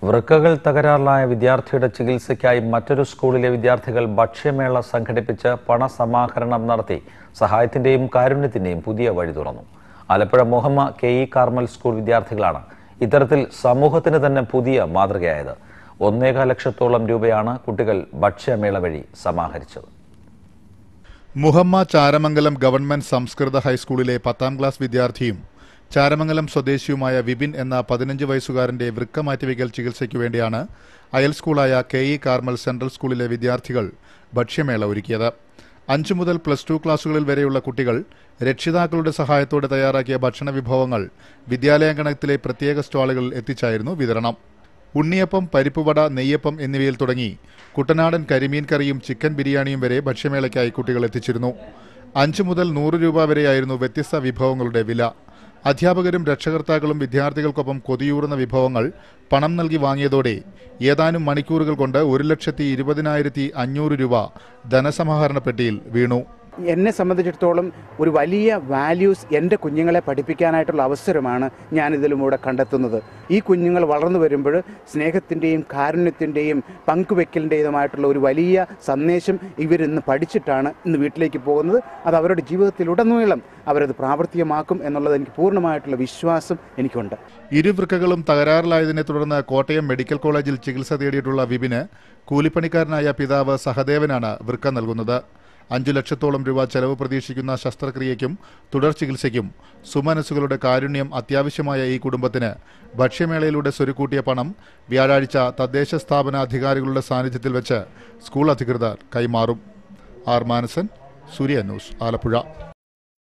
വൃക്കകൾ തകരാറിലായ വിദ്യാർത്ഥിയുടെ ചികിത്സയ്ക്കായി മറ്റൊരു സ്കൂളിലെ വിദ്യാർത്ഥികൾ ഭക്ഷ്യമേള സംഘടിപ്പിച്ച് പണസമാഹരണം നടത്തി സഹായത്തിന്റെയും കാരുണ്യത്തിന്റെയും പുതിയ വഴി തുറന്നു. ആലപ്പുഴ മുഹമ്മ കെ.ഇ. കാർമൽ സ്കൂൾ വിദ്യാർത്ഥികളാണ് ഇത്തരത്തിൽ സമൂഹത്തിന് തന്നെ പുതിയ മാതൃകയായത്. 1.25 ലക്ഷത്തോളം രൂപയാണ് കുട്ടികൾ ഭക്ഷ്യമേള വഴി സമാഹരിച്ചത്. മുഹമ്മ ചാരമംഗലം ഗവൺമെന്റ് സംസ്കൃത ഹൈസ്കൂളിലെ 10ാം ക്ലാസ് വിദ്യാർത്ഥിയും ചാരമംഗലം സ്വദേശിയുമായ വിപിൻ എന്ന 15 വയസ്സുകാരന്റെ വൃക്ക മാറ്റിവയ്ക്കൽ ചികിത്സയ്ക്കു വേണ്ടിയാണ് അയൽ സ്കൂളായ കെ.ഇ. കാർമൽ സെൻട്രൽ സ്കൂളിലെ വിദ്യാർത്ഥികൾ ഭക്ഷ്യമേള ഒരുക്കിയത്. 5 മുതൽ +2 ക്ലാസുകളിൽ വരെയുള്ള കുട്ടികൾ രക്ഷിതാക്കളുടെ സഹായത്തോടെ തയ്യാറാക്കിയ ഭക്ഷണ വിഭവങ്ങൾ വിദ്യാലയാങ്കണത്തിലെ പ്രത്യേക സ്റ്റാളുകളിൽ എത്തിച്ചായിരുന്നു വിതരണം. ഉണ്ണിയപ്പം, പരിപ്പുവട, നെയ്യപ്പം എന്നിവയിൽ തുടങ്ങി കുട്ടനാടൻ കരിമീൻ കറിയും ചിക്കൻ ബിരിയാണിയും വരെ ഭക്ഷ്യമേളയ്ക്കായി കുട്ടികൾ എത്തിച്ചിരുന്നു. 5 മുതൽ 100 രൂപ വരെയായിരുന്നു വ്യത്യസ്ത വിഭവങ്ങളുടെ വില. അധ്യാപകരും രക്ഷകർത്താക്കളും വിദ്യാർത്ഥികൾക്കൊപ്പം കൊതിയൂറുന്ന വിഭവങ്ങൾ പണം നൽകി വാങ്ങിയതോടെ ഏതാനും മണിക്കൂറുകൾ കൊണ്ട് 1,20,500 രൂപ ധനസമാഹരണ പെട്ടിയിൽ വീണു. എന്നെ സംബന്ധിച്ചിടത്തോളം ഒരു വലിയ വാല്യൂസ് എൻ്റെ കുഞ്ഞുങ്ങളെ പഠിപ്പിക്കാനായിട്ടുള്ള അവസരമാണ് ഞാനിതിലൂടെ കണ്ടെത്തുന്നത്. ഈ കുഞ്ഞുങ്ങൾ വളർന്നു വരുമ്പോൾ സ്നേഹത്തിൻ്റെയും കാരുണ്യത്തിൻ്റെയും പങ്കുവെക്കലിൻ്റെതുമായിട്ടുള്ള ഒരു വലിയ സന്ദേശം ഇവരിന്ന് പഠിച്ചിട്ടാണ് ഇന്ന് വീട്ടിലേക്ക് പോകുന്നത്. അത് അവരുടെ ജീവിതത്തിലുടനീളം അവരത് പ്രാവർത്തികമാക്കും എന്നുള്ളത് എനിക്ക് പൂർണ്ണമായിട്ടുള്ള വിശ്വാസം എനിക്കുണ്ട്. ഇരുവൃക്കകളും തകരാറിലായതിനെ തുടർന്ന് കോട്ടയം മെഡിക്കൽ കോളേജിൽ ചികിത്സ തേടിയിട്ടുള്ള വിപിന് കൂലിപ്പണിക്കാരനായ പിതാവ് സഹദേവനാണ് വൃക്ക നൽകുന്നത്. 5 ലക്ഷത്തോളം രൂപ ചെലവ് പ്രതീക്ഷിക്കുന്ന ശസ്ത്രക്രിയയ്ക്കും തുടർ ചികിത്സയ്ക്കും സുമനസ്സുകളുടെ കാരുണ്യം അത്യാവശ്യമായ ഈ കുടുംബത്തിന് ഭക്ഷ്യമേളയിലൂടെ സ്വരുക്കൂട്ടിയ പണം വ്യാഴാഴ്ച തദ്ദേശ സ്ഥാപന അധികാരികളുടെ സാന്നിധ്യത്തിൽ വെച്ച് സ്കൂൾ അധികൃതർ കൈമാറും. ആർ മാനസൻ, സൂര്യ ന്യൂസ്, ആലപ്പുഴ.